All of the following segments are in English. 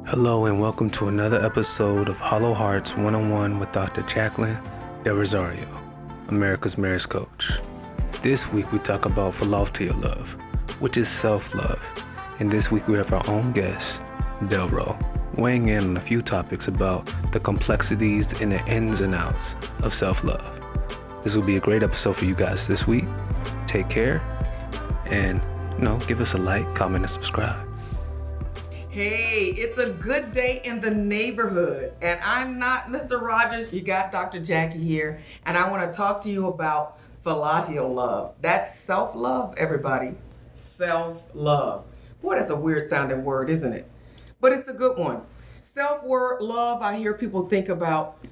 Hello and welcome to another episode of Hollow Hearts One-on-One with Dr.Jacquie and Del Ro, America's marriage coach. This week we talk about Philautia love, which is self-love. And this week we have our own guest, Del Ro, weighing in on a few topics about the complexities and the ins and outs of self-love. This will be a great episode for you guys this week. Take care and, give us a like, comment, and subscribe. Hey, it's a good day in the neighborhood, and I'm not Mr. Rogers. You got Dr. Jacquie here, and I want to talk to you about Philautia love. That's self-love, everybody. Self-love. Boy, that's a weird sounding word, isn't it? But it's a good one. Self-love, I hear people think about,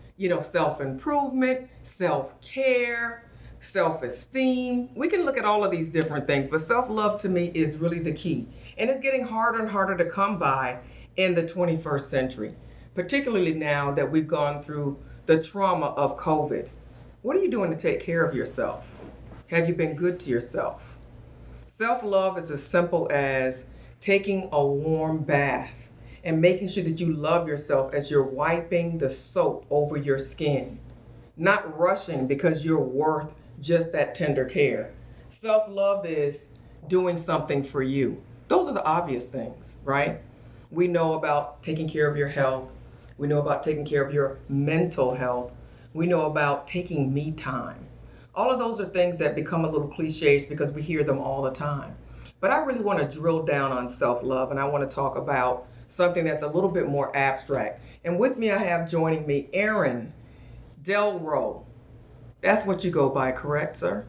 self-improvement, self-care, self-esteem. We can look at all of these different things, but self-love to me is really the key. And it's getting harder and harder to come by in the 21st century, particularly now that we've gone through the trauma of COVID. What are you doing to take care of yourself? Have you been good to yourself? Self-love is as simple as taking a warm bath and making sure that you love yourself as you're wiping the soap over your skin, not rushing because you're worth just that tender care. Self-love is doing something for you. Those are the obvious things, right? We know about taking care of your health. We know about taking care of your mental health. We know about taking me time. All of those are things that become a little cliches because we hear them all the time. But I really want to drill down on self-love, and I want to talk about something that's a little bit more abstract. And with me, I have joining me Aaron Del Ro. That's what you go by, correct, sir?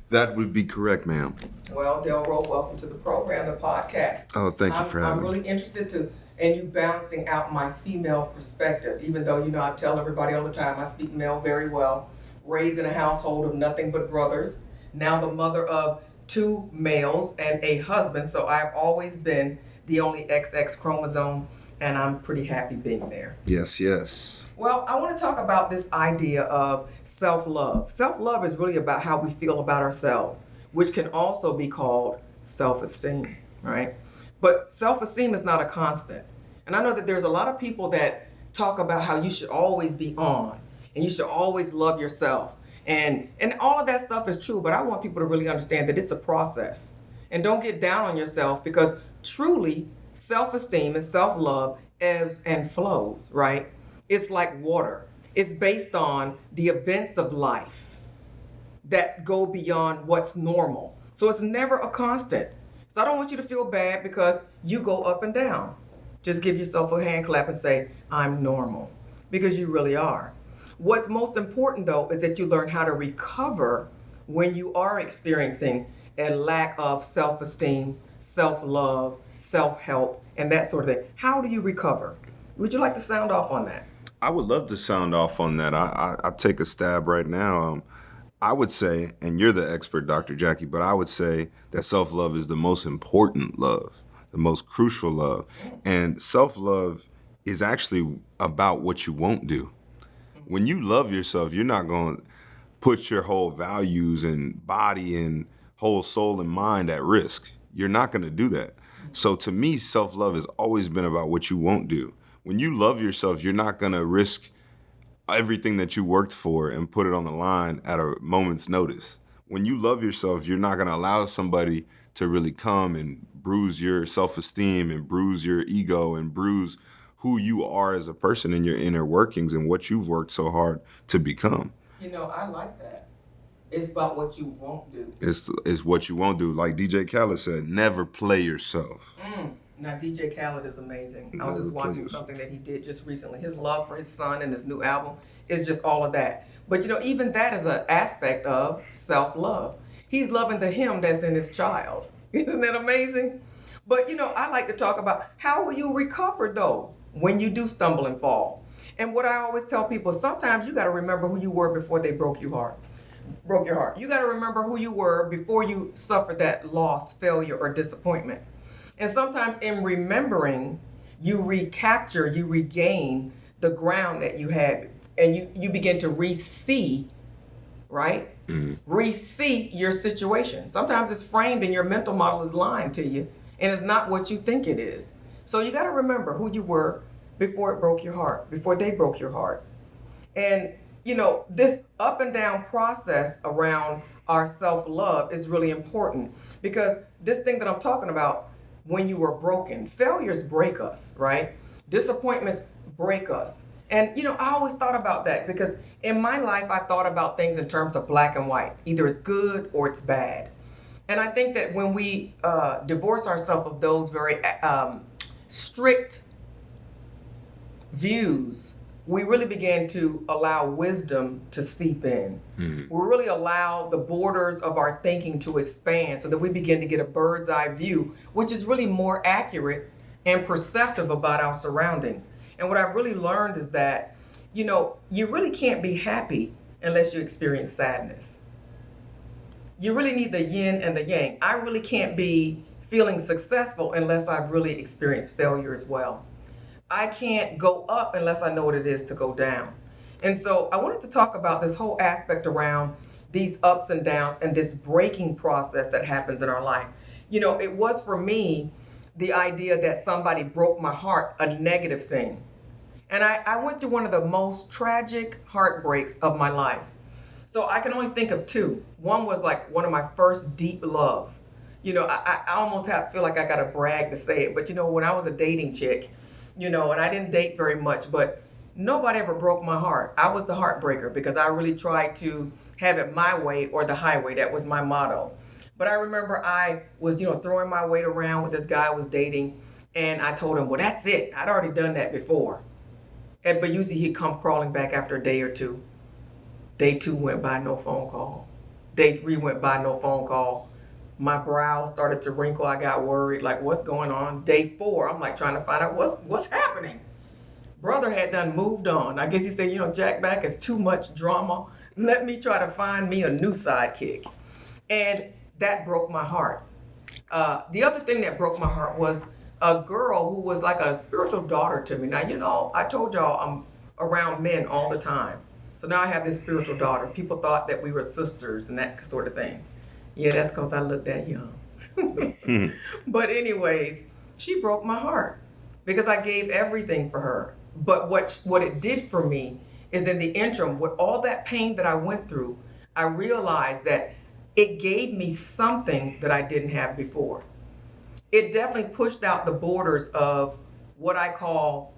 That would be correct, ma'am. Well, Del Ro, welcome to the program, the podcast. Oh, thank you for having me. I'm really interested in you balancing out my female perspective, even though, I tell everybody all the time I speak male very well, raised in a household of nothing but brothers, now the mother of 2 males and a husband, so I've always been the only XX chromosome, and I'm pretty happy being there. Yes. Well, I want to talk about this idea of self-love. Self-love is really about how we feel about ourselves, which can also be called self-esteem, right? But self-esteem is not a constant. And I know that there's a lot of people that talk about how you should always be on and you should always love yourself. And all of that stuff is true, but I want people to really understand that it's a process. And don't get down on yourself because truly self-esteem and self-love ebbs and flows, right? It's like water. It's based on the events of life that go beyond what's normal. So it's never a constant. So I don't want you to feel bad because you go up and down. Just give yourself a hand clap and say, I'm normal, because you really are. What's most important, though, is that you learn how to recover when you are experiencing a lack of self-esteem, self-love, self-help, and that sort of thing. How do you recover? Would you like to sound off on that? I would love to sound off on that. I take a stab right now. I would say, and you're the expert, Dr. Jacquie, but I would say that self-love is the most important love, the most crucial love. And self-love is actually about what you won't do. When you love yourself, you're not going to put your whole values and body and whole soul and mind at risk. You're not going to do that. So to me, self-love has always been about what you won't do. When you love yourself, you're not going to risk everything that you worked for and put it on the line at a moment's notice. When you love yourself, you're not going to allow somebody to really come and bruise your self-esteem and bruise your ego and bruise who you are as a person in your inner workings and what you've worked so hard to become. I like that. It's about what you won't do. It's what you won't do. Like DJ Khaled said, never play yourself. Now, DJ Khaled is amazing. I was just watching something that he did just recently. His love for his son and his new album is just all of that. But, even that is an aspect of self-love. He's loving the him that's in his child. Isn't that amazing? But, I like to talk about how will you recover, though, when you do stumble and fall. And what I always tell people, sometimes you got to remember who you were before they broke your heart. You got to remember who you were before you suffered that loss, failure, or disappointment. And sometimes in remembering, you recapture, you regain the ground that you had, and you begin to re-see, right? Re-see your situation. Sometimes it's framed and your mental model is lying to you, and it's not what you think it is. So you got to remember who you were before it broke your heart, before they broke your heart. And, this up and down process around our self-love is really important because this thing that I'm talking about, when you were broken, failures break us, right? Disappointments break us. And, I always thought about that because in my life, I thought about things in terms of black and white. Either it's good or it's bad. And I think that when we divorce ourselves of those very strict views, we really begin to allow wisdom to seep in. We really allow the borders of our thinking to expand so that we begin to get a bird's eye view, which is really more accurate and perceptive about our surroundings. And what I've really learned is that, you really can't be happy unless you experience sadness. You really need the yin and the yang. I really can't be feeling successful unless I've really experienced failure as well. I can't go up unless I know what it is to go down. And so I wanted to talk about this whole aspect around these ups and downs and this breaking process that happens in our life. It was for me the idea that somebody broke my heart, a negative thing. And I went through one of the most tragic heartbreaks of my life. So I can only think of two. One was like one of my first deep loves. I almost feel like I got to brag to say it, but when I was a dating chick, and I didn't date very much, but nobody ever broke my heart. I was the heartbreaker because I really tried to have it my way or the highway. That was my motto. But I remember I was, throwing my weight around with this guy I was dating, and I told him, well, that's it. I'd already done that before. But usually he'd come crawling back after a day or two. Day 2 went by, no phone call. Day 3 went by, no phone call. My brow started to wrinkle. I got worried, like, what's going on? Day 4, I'm like trying to find out what's happening. Brother had done moved on. I guess he said, Jack back is too much drama. Let me try to find me a new sidekick. And that broke my heart. The other thing that broke my heart was a girl who was like a spiritual daughter to me. Now, I told y'all I'm around men all the time. So now I have this spiritual daughter. People thought that we were sisters and that sort of thing. Yeah, that's because I looked that young. But anyways, she broke my heart because I gave everything for her. But what it did for me is in the interim, with all that pain that I went through, I realized that it gave me something that I didn't have before. It definitely pushed out the borders of what I call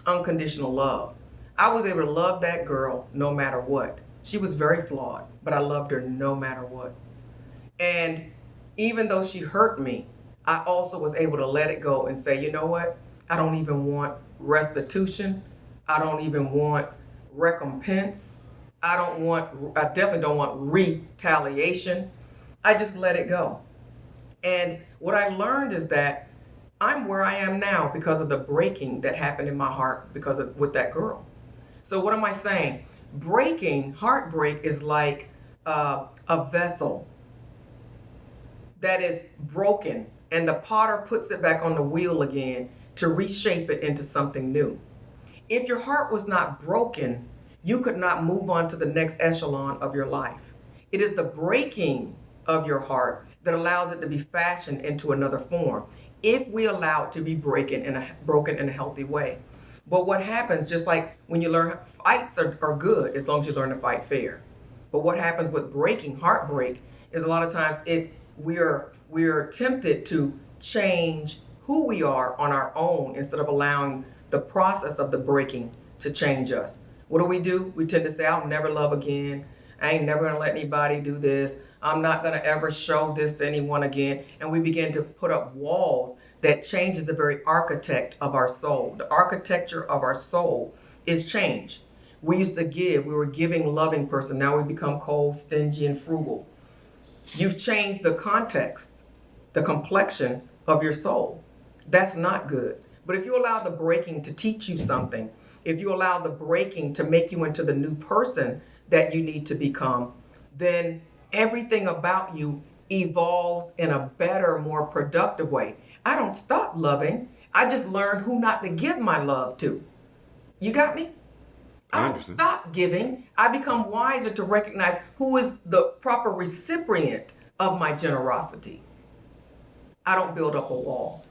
unconditional love. I was able to love that girl no matter what. She was very flawed, but I loved her no matter what. And even though she hurt me, I also was able to let it go and say, you know what? I don't even want restitution. I don't even want recompense. I definitely don't want retaliation. I just let it go. And what I learned is that I'm where I am now because of the breaking that happened in my heart with that girl. So what am I saying? Heartbreak is like a vessel that is broken, and the potter puts it back on the wheel again to reshape it into something new. If your heart was not broken, you could not move on to the next echelon of your life. It is the breaking of your heart that allows it to be fashioned into another form, if we allow it to be broken in a healthy way. But what happens, just like when you learn, fights are good as long as you learn to fight fair. But what happens with heartbreak, is a lot of times we're tempted to change who we are on our own instead of allowing the process of the breaking to change us. What do? We tend to say, I'll never love again. I ain't never gonna let anybody do this. I'm not gonna ever show this to anyone again. And we begin to put up walls that changes the very architect of our soul. The architecture of our soul is change. We used to give, we were a giving, loving person. Now we become cold, stingy, and frugal. You've changed the context, the complexion of your soul. That's not good. But if you allow the breaking to teach you something, if you allow the breaking to make you into the new person that you need to become, then everything about you evolves in a better, more productive way. I don't stop loving. I just learn who not to give my love to. You got me? I don't stop giving. I become wiser to recognize who is the proper recipient of my generosity. I don't build up a wall.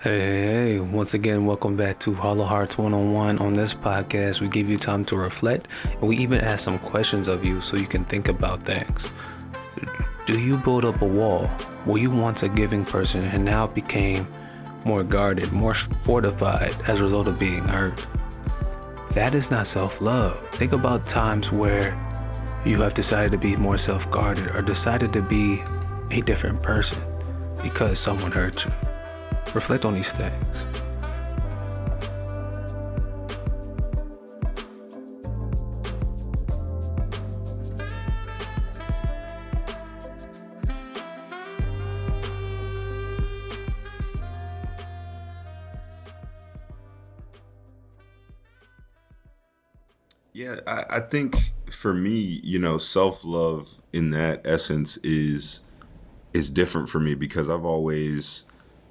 Hey, once again, welcome back to Hollow Hearts 101. On this podcast, we give you time to reflect, and we even ask some questions of you so you can think about things. Do you build up a wall? Were you once a giving person and now became more guarded, more fortified as a result of being hurt? That is not self-love. Think about times where you have decided to be more self-guarded or decided to be a different person because someone hurt you. Reflect on these things. Yeah, I think for me, self-love in that essence is different for me because I've always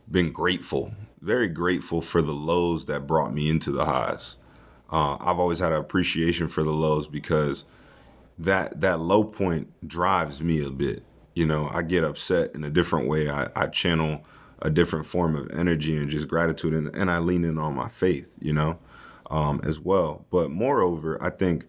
been grateful, very grateful for the lows that brought me into the highs. I've always had an appreciation for the lows because that low point drives me a bit. I get upset in a different way. I channel a different form of energy and just gratitude, and I lean in on my faith, as well. But moreover, I think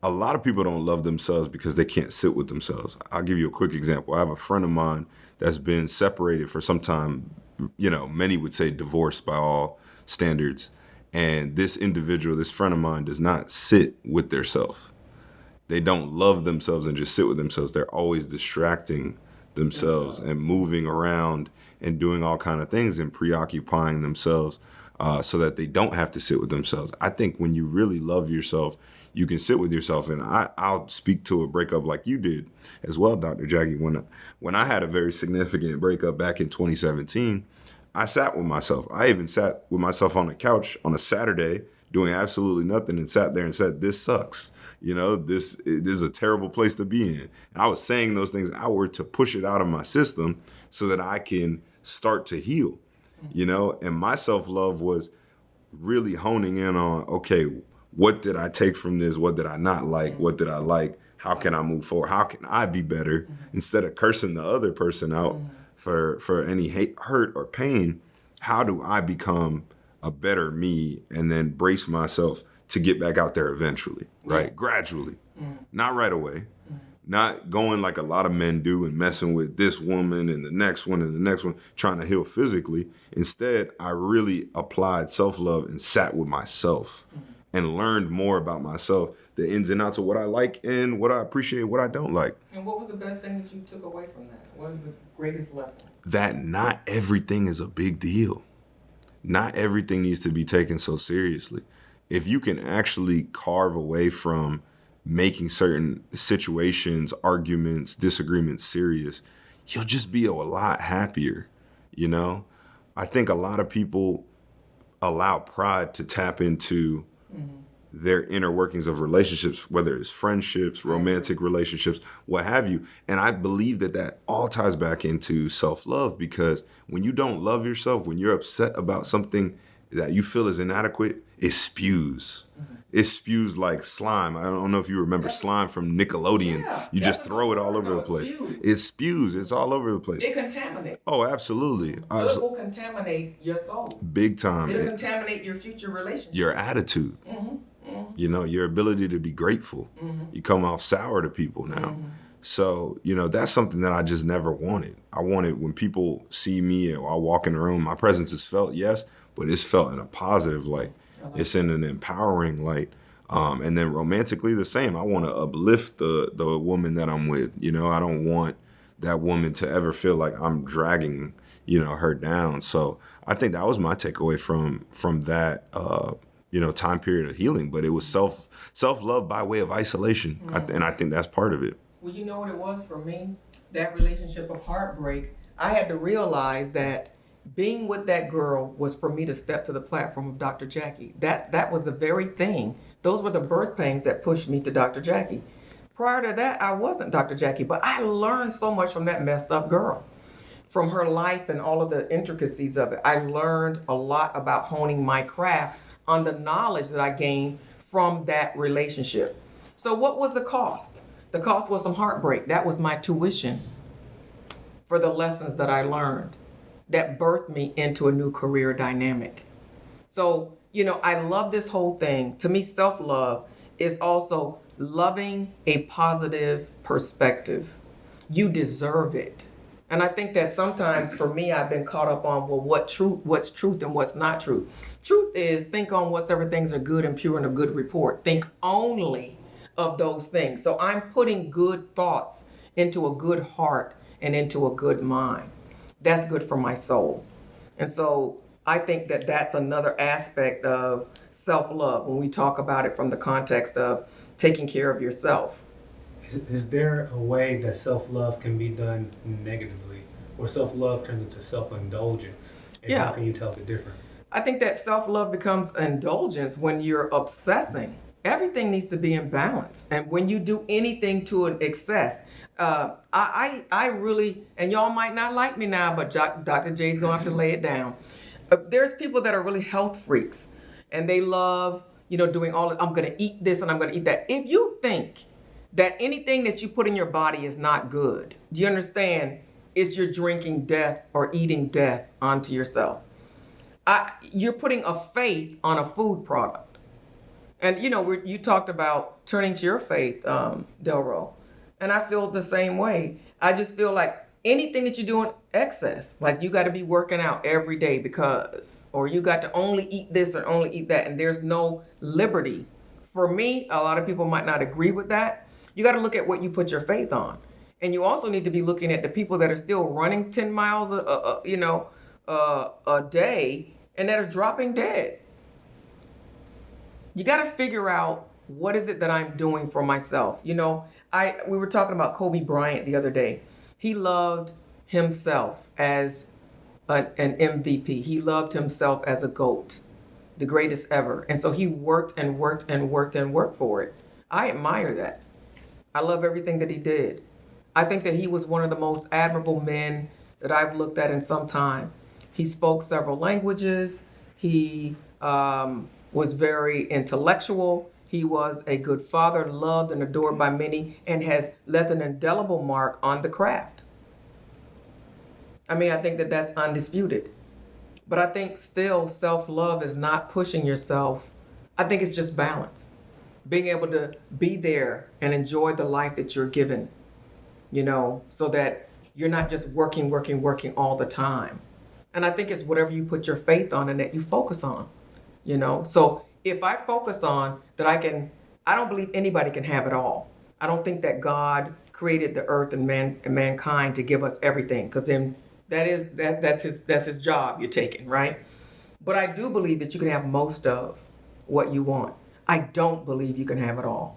a lot of people don't love themselves because they can't sit with themselves. I'll give you a quick example. I have a friend of mine that's been separated for some time, many would say divorced by all standards. And this individual, this friend of mine, does not sit with their self. They don't love themselves and just sit with themselves. They're always distracting themselves and moving around and doing all kind of things and preoccupying themselves so that they don't have to sit with themselves. I think when you really love yourself, you can sit with yourself. And I'll speak to a breakup like you did as well, Dr. Jacquie. When I had a very significant breakup back in 2017, I sat with myself. I even sat with myself on the couch on a Saturday doing absolutely nothing and sat there and said, this sucks. This is a terrible place to be in. And I was saying those things outward to push it out of my system so that I can start to heal, and my self-love was really honing in on, okay, what did I take from this? What did I not like? What did I like? How can I move forward? How can I be better? Instead of cursing the other person out for any hurt or pain, how do I become a better me and then brace myself to get back out there eventually, right? Gradually, not right away, not going like a lot of men do and messing with this woman and the next one and the next one, trying to heal physically. Instead, I really applied self-love and sat with myself and learned more about myself, the ins and outs of what I like and what I appreciate, what I don't like. And what was the best thing that you took away from that? What is the greatest lesson? That not everything is a big deal. Not everything needs to be taken so seriously. If you can actually carve away from making certain situations, arguments, disagreements serious, you'll just be a lot happier, I think a lot of people allow pride to tap into their inner workings of relationships, whether it's friendships, romantic relationships, what have you. And I believe that all ties back into self-love, because when you don't love yourself, when you're upset about something that you feel is inadequate, it spews. It spews like slime. I don't know if you remember slime from Nickelodeon. Yeah, you just throw it all over the place. It spews. It's all over the place. It contaminates. Oh, absolutely. So it will contaminate your soul. Big time. It'll contaminate your future relationship. Your attitude. Your ability to be grateful. You come off sour to people now. So, that's something that I just never wanted. I wanted when people see me or I walk in the room, my presence is felt, yes, but it's felt in a positive light. It's in an empowering light. And then romantically the same. I want to uplift the woman that I'm with. I don't want that woman to ever feel like I'm dragging, her down. So I think that was my takeaway from that, time period of healing. But it was self-love by way of isolation. And I think that's part of it. Well, you know what it was for me? That relationship of heartbreak. I had to realize that being with that girl was for me to step to the platform of Dr. Jacquie. That was the very thing. Those were the birth pains that pushed me to Dr. Jacquie. Prior to that, I wasn't Dr. Jacquie, but I learned so much from that messed up girl, from her life and all of the intricacies of it. I learned a lot about honing my craft on the knowledge that I gained from that relationship. So what was the cost? The cost was some heartbreak. That was my tuition for the lessons that I learned. that birthed me into a new career dynamic. So, I love this whole thing. To me, self-love is also loving a positive perspective. You deserve it. And I think that sometimes for me, I've been caught up on, well, what's truth and what's not truth. Truth is think on whatsoever things are good and pure and of good report. Think only of those things. So I'm putting good thoughts into a good heart and into a good mind. That's good for my soul. And so I think that that's another aspect of self-love when we talk about it from the context of taking care of yourself. Is there a way that self-love can be done negatively, or self-love turns into self-indulgence? And Yeah. how can you tell the difference? I think that self-love becomes indulgence when you're obsessing. Everything needs to be in balance. And when you do anything to an excess, I really, and y'all might not like me now, but Dr. J's going to have to lay it down. There's people that are really health freaks, and they love, doing all I'm going to eat this and I'm going to eat that. If you think that anything that you put in your body is not good, do you understand? It's you're drinking death or eating death onto yourself. You're putting a faith on a food product. And, you talked about turning to your faith, Del Ro. And I feel the same way. I just feel like anything that you do in excess, like you got to be working out every day or you got to only eat this or only eat that, and there's no liberty. For me, a lot of people might not agree with that. You got to look at what you put your faith on. And you also need to be looking at the people that are still running 10 miles a day and that are dropping dead. You got to figure out, what is it that I'm doing for myself? We were talking about Kobe Bryant the other day. He loved himself as an MVP. He loved himself as a GOAT, the greatest ever. And so he worked and worked and worked and worked for it. I admire that. I love everything that he did. I think that he was one of the most admirable men that I've looked at in some time. He spoke several languages. He was very intellectual. He was a good father, loved and adored by many, and has left an indelible mark on the craft. I think that that's undisputed. But I think still self-love is not pushing yourself. I think it's just balance. Being able to be there and enjoy the life that you're given, so that you're not just working all the time. And I think it's whatever you put your faith on and that you focus on, So if I focus on that I don't believe anybody can have it all. I don't think that God created the earth and mankind to give us everything, because then that's his job you're taking, right? But I do believe that you can have most of what you want. I don't believe you can have it all.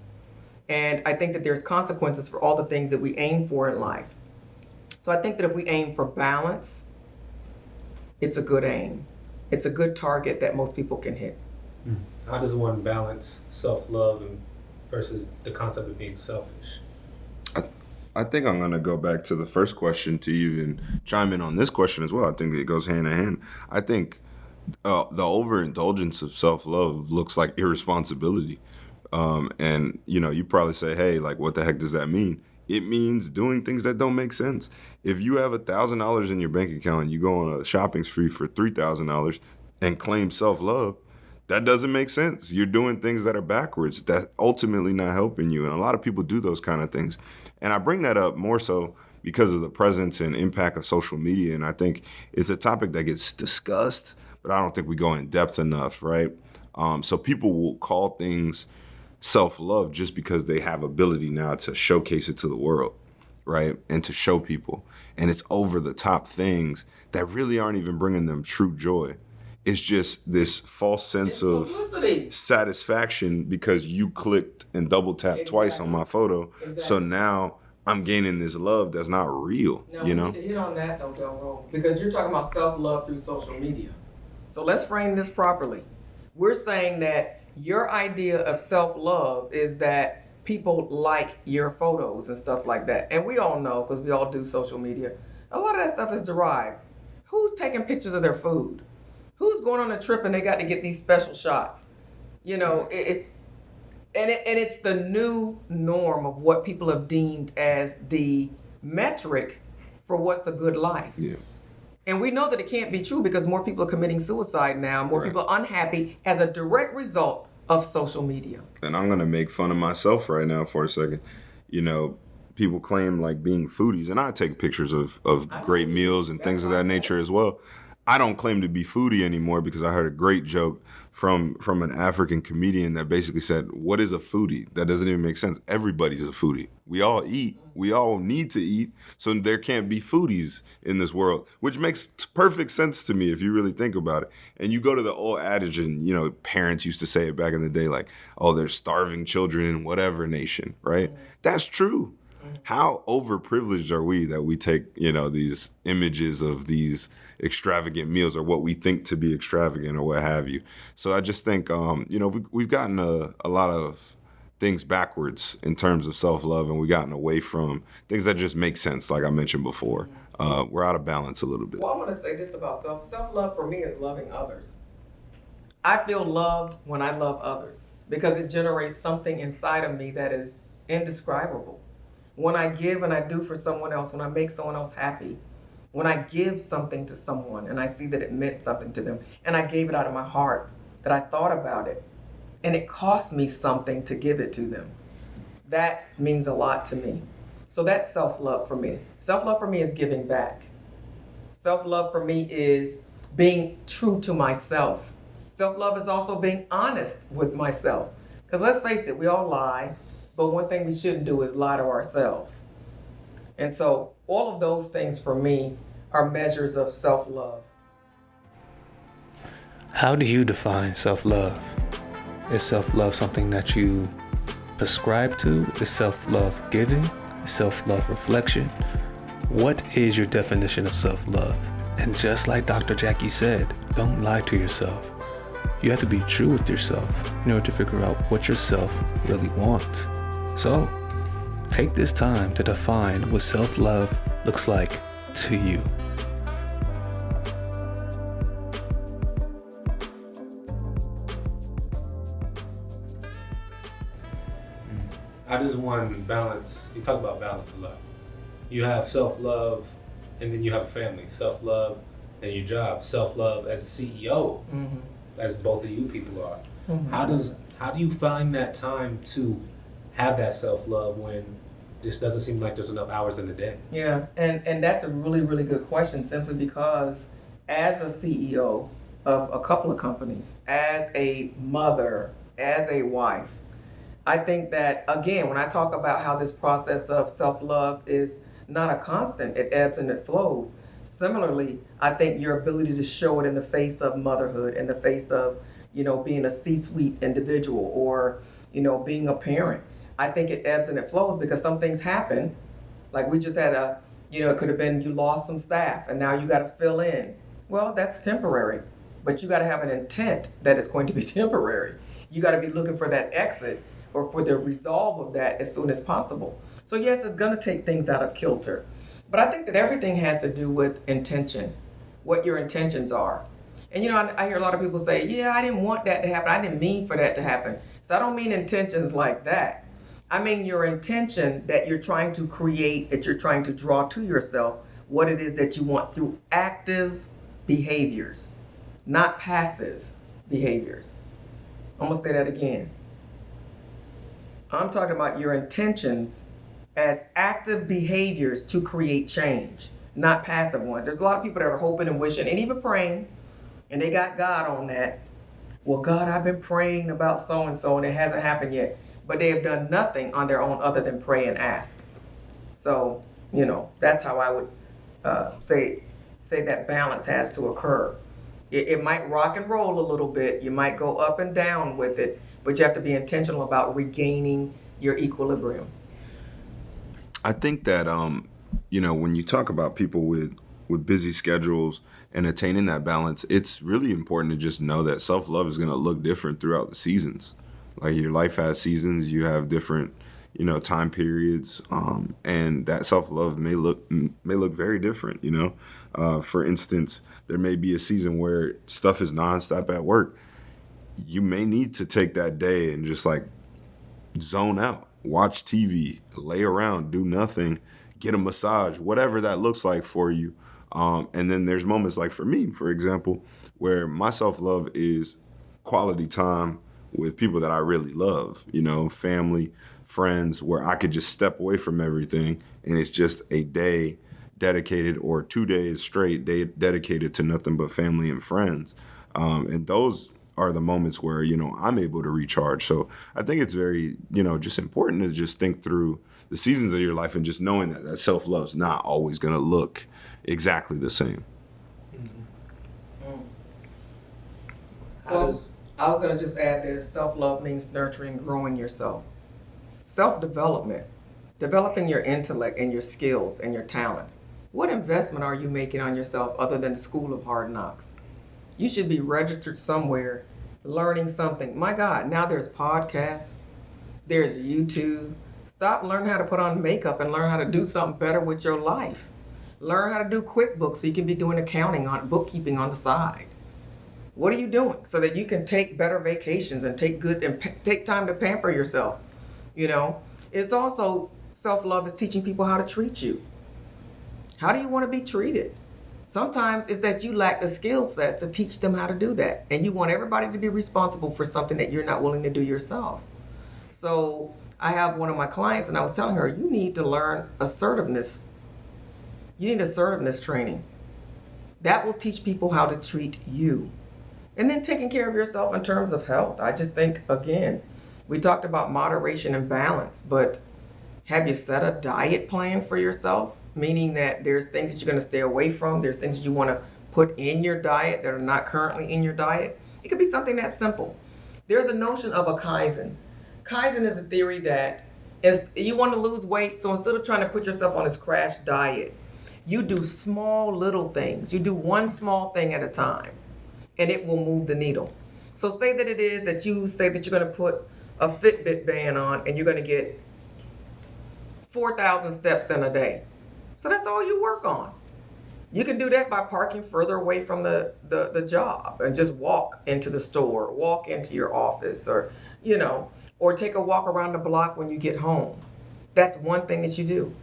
And I think that there's consequences for all the things that we aim for in life. So I think that if we aim for balance, it's a good aim. It's a good target that most people can hit. How does one balance self-love versus the concept of being selfish? I think I'm going to go back to the first question to even chime in on this question as well. I think it goes hand in hand. I think the overindulgence of self-love looks like irresponsibility. And, you probably say, hey, like, what the heck does that mean? It means doing things that don't make sense. If you have $1,000 in your bank account and you go on a shopping spree for $3,000 and claim self-love, that doesn't make sense. You're doing things that are backwards, that ultimately not helping you. And a lot of people do those kind of things. And I bring that up more so because of the presence and impact of social media. And I think it's a topic that gets discussed, but I don't think we go in depth enough, right? So people will call things self-love just because they have ability now to showcase it to the world, right? And to show people. And it's over-the-top things that really aren't even bringing them true joy. It's just this false sense of satisfaction because you clicked and double tapped twice on my photo. Exactly. So now I'm gaining this love that's not real. Now, we need to hit on that though, Del Ro, because you're talking about self-love through social media. So let's frame this properly. We're saying that your idea of self-love is that people like your photos and stuff like that. And we all know, because we all do social media, a lot of that stuff is derived. Who's taking pictures of their food? Who's going on a trip and they got to get these special shots? It's the new norm of what people have deemed as the metric for what's a good life. Yeah. And we know that it can't be true because more people are committing suicide now, more Right. people are unhappy as a direct result of social media. And I'm gonna make fun of myself right now for a second. You know, people claim like being foodies, and I take pictures of great meals and things of that nature as well. I don't claim to be foodie anymore because I heard a great joke from an African comedian that basically said, "What is a foodie?" That doesn't even make sense. Everybody's a foodie. We all eat. We all need to eat. So there can't be foodies in this world, which makes perfect sense to me if you really think about it. And you go to the old adage, and you know, parents used to say it back in the day, like, "Oh, there's starving children in whatever nation," right? That's true. How overprivileged are we that we take, you know, these images of these extravagant meals or what we think to be extravagant or what have you. So I just think, you know, we've gotten a lot of things backwards in terms of self-love, and we've gotten away from things that just make sense, like I mentioned before. We're out of balance a little bit. Well, I'm going to say this about self-love for me is loving others. I feel loved when I love others because it generates something inside of me that is indescribable. When I give and I do for someone else, when I make someone else happy, when I give something to someone and I see that it meant something to them and I gave it out of my heart, that I thought about it, and it cost me something to give it to them, that means a lot to me. So that's self-love for me. Self-love for me is giving back. Self-love for me is being true to myself. Self-love is also being honest with myself. Because let's face it, we all lie, but one thing we shouldn't do is lie to ourselves. And so all of those things for me are measures of self-love. How do you define self-love? Is self-love something that you prescribe to? Is self-love giving? Is self-love reflection? What is your definition of self-love? And just like Dr. Jacquie said, don't lie to yourself. You have to be true with yourself in order to figure out what yourself really wants. So, take this time to define what self-love looks like to you. How does one balance? You talk about balance a lot. You have self-love, and then you have a family. Self-love and your job. Self-love as a CEO, as both of you people are. How do you find that time to have that self-love when this doesn't seem like there's enough hours in the day? Yeah, and that's a really, really good question, simply because as a CEO of a couple of companies, as a mother, as a wife, I think that, again, when I talk about how this process of self-love is not a constant, it ebbs and it flows. Similarly, I think your ability to show it in the face of motherhood, in the face of, you know, being a C-suite individual or, you know, being a parent, I think it ebbs and it flows because some things happen. Like we just had it could have been you lost some staff and now you got to fill in. Well, that's temporary, but you got to have an intent that it's going to be temporary. You got to be looking for that exit or for the resolve of that as soon as possible. So yes, it's going to take things out of kilter. But I think that everything has to do with intention, what your intentions are. And, you know, I hear a lot of people say, yeah, I didn't want that to happen. I didn't mean for that to happen. So I don't mean intentions like that. I mean your intention that you're trying to create, that you're trying to draw to yourself what it is that you want through active behaviors, not passive behaviors. I'm going to say that again. I'm talking about your intentions as active behaviors to create change, not passive ones. There's a lot of people that are hoping and wishing and even praying, and they got God on that. Well, God, I've been praying about so-and-so, and it hasn't happened yet. But they have done nothing on their own other than pray and ask. So, you know, that's how I would say that balance has to occur. It might rock and roll a little bit. You might go up and down with it, but you have to be intentional about regaining your equilibrium. I think that, you know, when you talk about people with busy schedules and attaining that balance, it's really important to just know that self-love is going to look different throughout the seasons. Like your life has seasons, you have different, you know, time periods, and that self-love may look very different, you know. For instance, there may be a season where stuff is nonstop at work. You may need to take that day and just like zone out, watch TV, lay around, do nothing, get a massage, whatever that looks like for you. And then there's moments like for me, for example, where my self-love is quality time with people that I really love, family, friends, where I could just step away from everything and it's just a day dedicated, or 2 days straight dedicated to nothing but family and friends. And those are the moments where, I'm able to recharge. So I think it's very, just important to just think through the seasons of your life and just knowing that self-love's not always going to look exactly the same. Well, I was going to just add this. Self-love means nurturing, growing yourself. Self-development, developing your intellect and your skills and your talents. What investment are you making on yourself other than the school of hard knocks? You should be registered somewhere, learning something. My God, now there's podcasts, there's YouTube. Stop, learn how to put on makeup and learn how to do something better with your life. Learn how to do QuickBooks so you can be doing accounting on bookkeeping on the side. What are you doing so that you can take better vacations and take time to pamper yourself? It's also self-love is teaching people how to treat you. How do you want to be treated? Sometimes it's that you lack the skill sets to teach them how to do that. And you want everybody to be responsible for something that you're not willing to do yourself. So I have one of my clients and I was telling her, you need to learn assertiveness. You need assertiveness training. That will teach people how to treat you. And then taking care of yourself in terms of health. I just think, again, we talked about moderation and balance, but have you set a diet plan for yourself? Meaning that there's things that you're going to stay away from. There's things that you want to put in your diet that are not currently in your diet. It could be something that simple. There's a notion of a Kaizen. Kaizen is a theory that you want to lose weight, so instead of trying to put yourself on this crash diet, you do small little things. You do one small thing at a time, and it will move the needle. So say that it is that you say that you're going to put a Fitbit band on and you're going to get 4,000 steps in a day. So that's all you work on. You can do that by parking further away from the job and just walk into the store, walk into your office, or take a walk around the block when you get home. That's one thing that you do.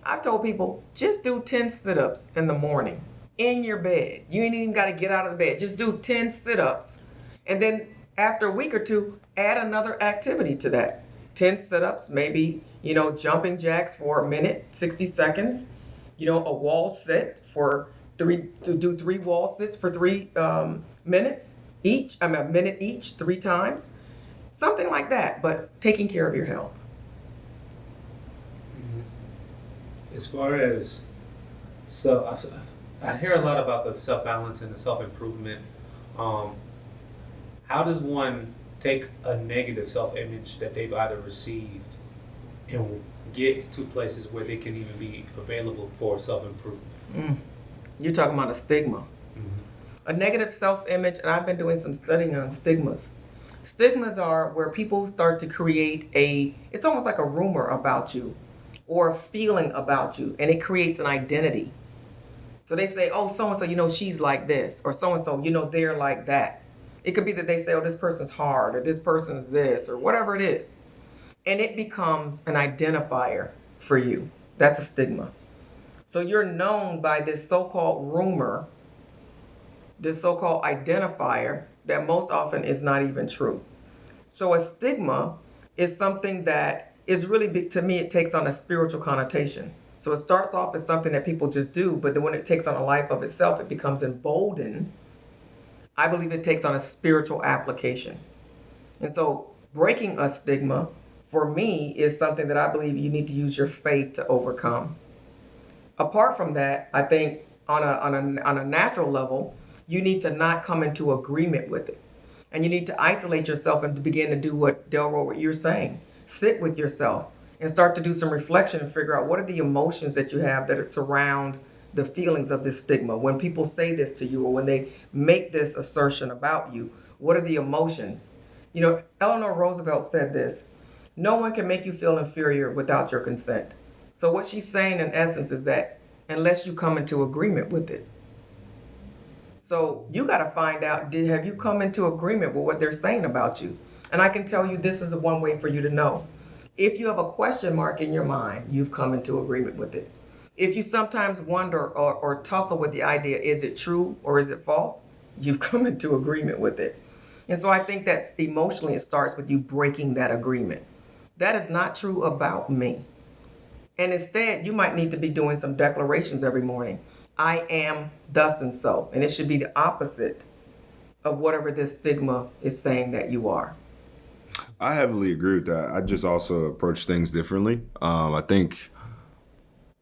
I've told people, just do 10 sit-ups in the morning in your bed. You ain't even got to get out of the bed. Just do 10 sit-ups. And then after a week or two, add another activity to that. 10 sit-ups, maybe, jumping jacks for a minute, 60 seconds. A wall sit to do 3 wall sits for 3 minutes each. A minute each, 3 times. Something like that, but taking care of your health. As far as, I hear a lot about the self-balance and the self-improvement. How does one take a negative self-image that they've either received and get to places where they can even be available for self-improvement? You're talking about a stigma. Mm-hmm. A negative self-image, and I've been doing some studying on stigmas. Stigmas are where people start to create it's almost like a rumor about you or a feeling about you, and it creates an identity. So they say, oh, so-and-so, she's like this, or so-and-so, they're like that. It could be that they say, oh, this person's hard, or this person's this, or whatever it is. And it becomes an identifier for you. That's a stigma. So you're known by this so-called rumor, this so-called identifier that most often is not even true. So a stigma is something that is really big. To me, it takes on a spiritual connotation. So it starts off as something that people just do, but then when it takes on a life of itself, it becomes emboldened. I believe it takes on a spiritual application. And so breaking a stigma, for me, is something that I believe you need to use your faith to overcome. Apart from that, I think on a natural level, you need to not come into agreement with it. And you need to isolate yourself and to begin to do what Del Ro, what you're saying. Sit with yourself and start to do some reflection and figure out what are the emotions that you have that surround the feelings of this stigma. When people say this to you or when they make this assertion about you, what are the emotions? Eleanor Roosevelt said this, no one can make you feel inferior without your consent. So what she's saying in essence is that unless you come into agreement with it. So you got to find out, have you come into agreement with what they're saying about you? And I can tell you this is one way for you to know. If you have a question mark in your mind, you've come into agreement with it. If you sometimes wonder or tussle with the idea, is it true or is it false? You've come into agreement with it. And so I think that emotionally it starts with you breaking that agreement. That is not true about me. And instead, you might need to be doing some declarations every morning. I am thus and so. And it should be the opposite of whatever this stigma is saying that you are. I heavily agree with that. I just also approach things differently. I think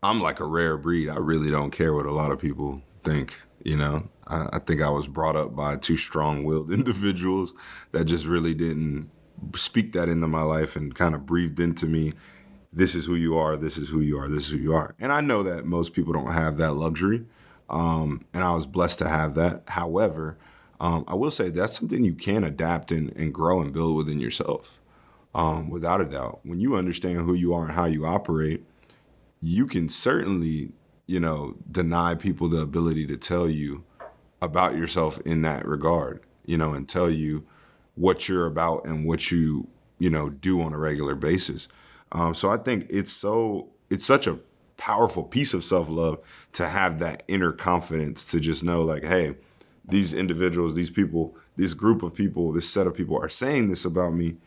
I'm like a rare breed. I really don't care what a lot of people think. I think I was brought up by two strong-willed individuals that just really didn't speak that into my life and kind of breathed into me. This is who you are. This is who you are. This is who you are. And I know that most people don't have that luxury. And I was blessed to have that. However, I will say that's something you can adapt and grow and build within yourself, without a doubt. When you understand who you are and how you operate, you can certainly, deny people the ability to tell you about yourself in that regard, and tell you what you're about and what you, do on a regular basis. So I think it's such a powerful piece of self-love to have that inner confidence to just know like, hey, these individuals, these people, this group of people, this set of people are saying this about me,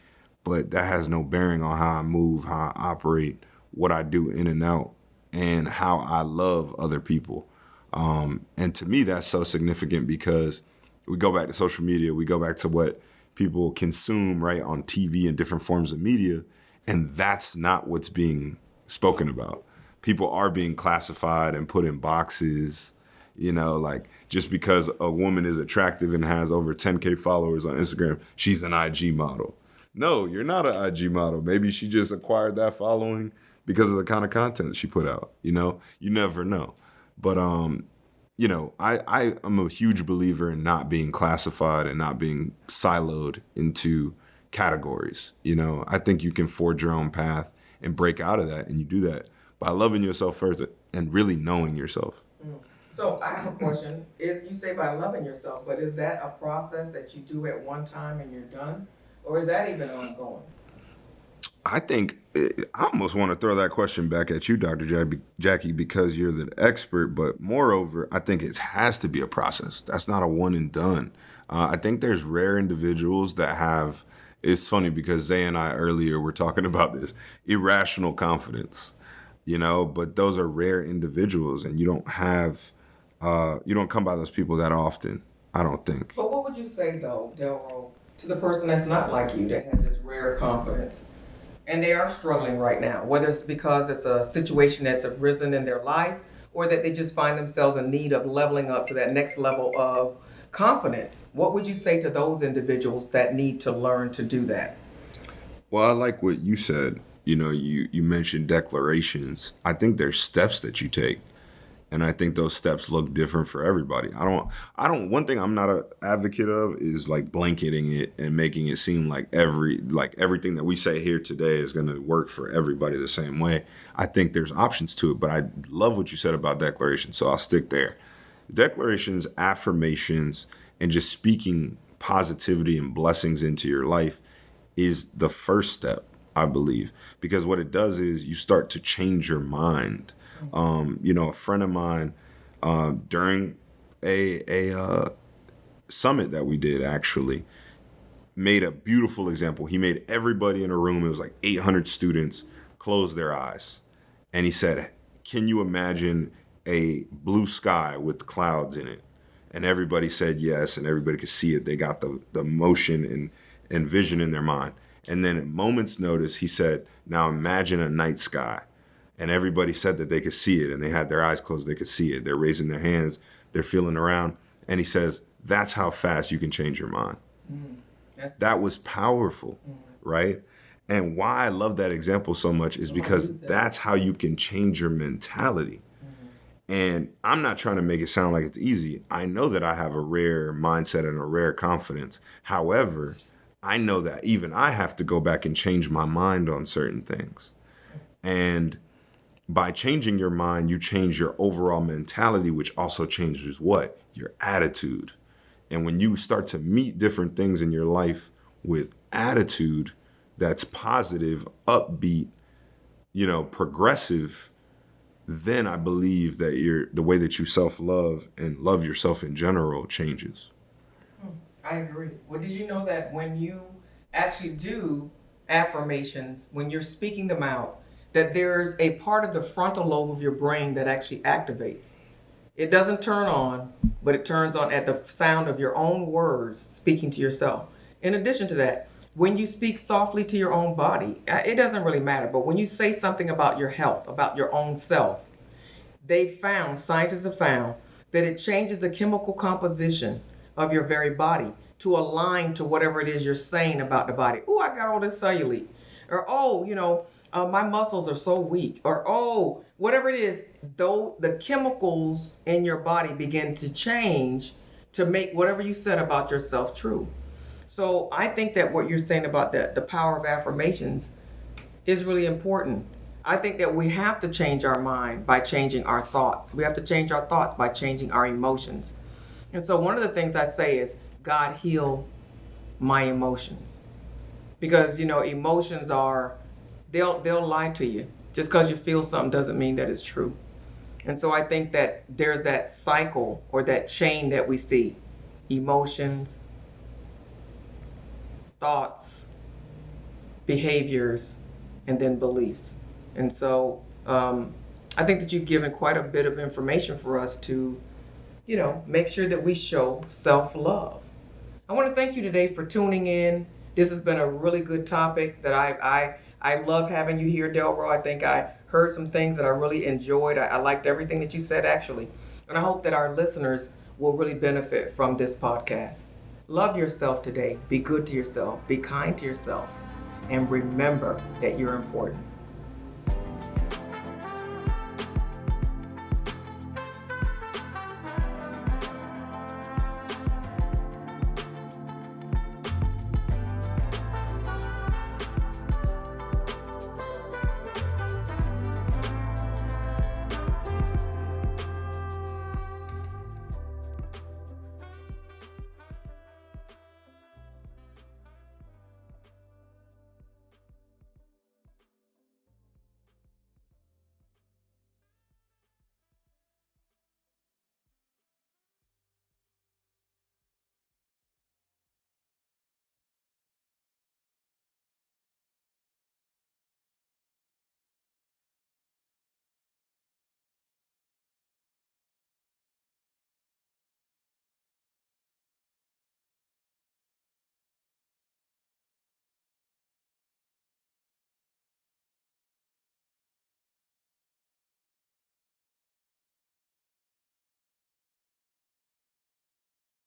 but that has no bearing on how I move, how I operate, what I do in and out, and how I love other people. And to me, that's so significant because we go back to social media, we go back to what people consume, right, on TV and different forms of media, and that's not what's being spoken about. People are being classified and put in boxes, like just because a woman is attractive and has over 10K followers on Instagram, she's an IG model. No, you're not an IG model. Maybe she just acquired that following because of the kind of content she put out. You never know. But, I am a huge believer in not being classified and not being siloed into categories. I think you can forge your own path and break out of that. And you do that by loving yourself first and really knowing yourself. So I have a question. You say by loving yourself, but is that a process that you do at one time and you're done? Or is that even ongoing? I think I almost want to throw that question back at you, Dr. Jackie, because you're the expert. But moreover, I think it has to be a process. That's not a one and done. I think there's rare individuals that have, it's funny because Zay and I earlier were talking about this, irrational confidence, but those are rare individuals and you don't come by those people that often, I don't think. But what would you say though, Del Ro, to the person that's not like you, that has this rare confidence? And they are struggling right now, whether it's because it's a situation that's arisen in their life or that they just find themselves in need of leveling up to that next level of confidence. What would you say to those individuals that need to learn to do that? Well, I like what you said. You mentioned declarations. I think there's steps that you take. And I think those steps look different for everybody. One thing I'm not an advocate of is like blanketing it and making it seem like everything that we say here today is going to work for everybody the same way. I think there's options to it, but I love what you said about declarations, so I'll stick there. Declarations, affirmations, and just speaking positivity and blessings into your life is the first step, I believe, because what it does is you start to change your mind. A friend of mine during a summit that we did actually made a beautiful example. He made everybody in a room, it was like 800 students, close their eyes. And he said, can you imagine a blue sky with clouds in it? And everybody said yes, and everybody could see it. They got the motion and vision in their mind. And then at moment's notice, he said, now imagine a night sky. And everybody said that they could see it, and they had their eyes closed, they could see it. They're raising their hands, they're feeling around. And he says, that's how fast you can change your mind. That was powerful, right? And why I love that example so much is because that's how you can change your mentality. And I'm not trying to make it sound like it's easy. I know that I have a rare mindset and a rare confidence. However, I know that even I have to go back and change my mind on certain things. And by changing your mind, you change your overall mentality, which also changes what? Your attitude. And when you start to meet different things in your life with attitude that's positive, upbeat, progressive, then I believe that the way that you self-love and love yourself in general changes. I agree. Well, did you know that when you actually do affirmations, when you're speaking them out, that there's a part of the frontal lobe of your brain that actually activates? It doesn't turn on, but it turns on at the sound of your own words speaking to yourself. In addition to that, when you speak softly to your own body, it doesn't really matter, but when you say something about your health, about your own self, scientists have found that it changes the chemical composition of your very body to align to whatever it is you're saying about the body. Oh, I got all this cellulite. Or, my muscles are so weak. Or, whatever it is, though the chemicals in your body begin to change to make whatever you said about yourself true. So I think that what you're saying about the power of affirmations is really important. I think that we have to change our mind by changing our thoughts. We have to change our thoughts by changing our emotions. And so one of the things I say is, God, heal my emotions. Because, emotions they'll lie to you. Just because you feel something doesn't mean that it's true. And so I think that there's that cycle or that chain that we see. Emotions, thoughts, behaviors, and then beliefs. And so I think that you've given quite a bit of information for us to, make sure that we show self-love. I want to thank you today for tuning in. This has been a really good topic that I love having you here, Del Ro. I think I heard some things that I really enjoyed. I liked everything that you said, actually. And I hope that our listeners will really benefit from this podcast. Love yourself today. Be good to yourself. Be kind to yourself. And remember that you're important.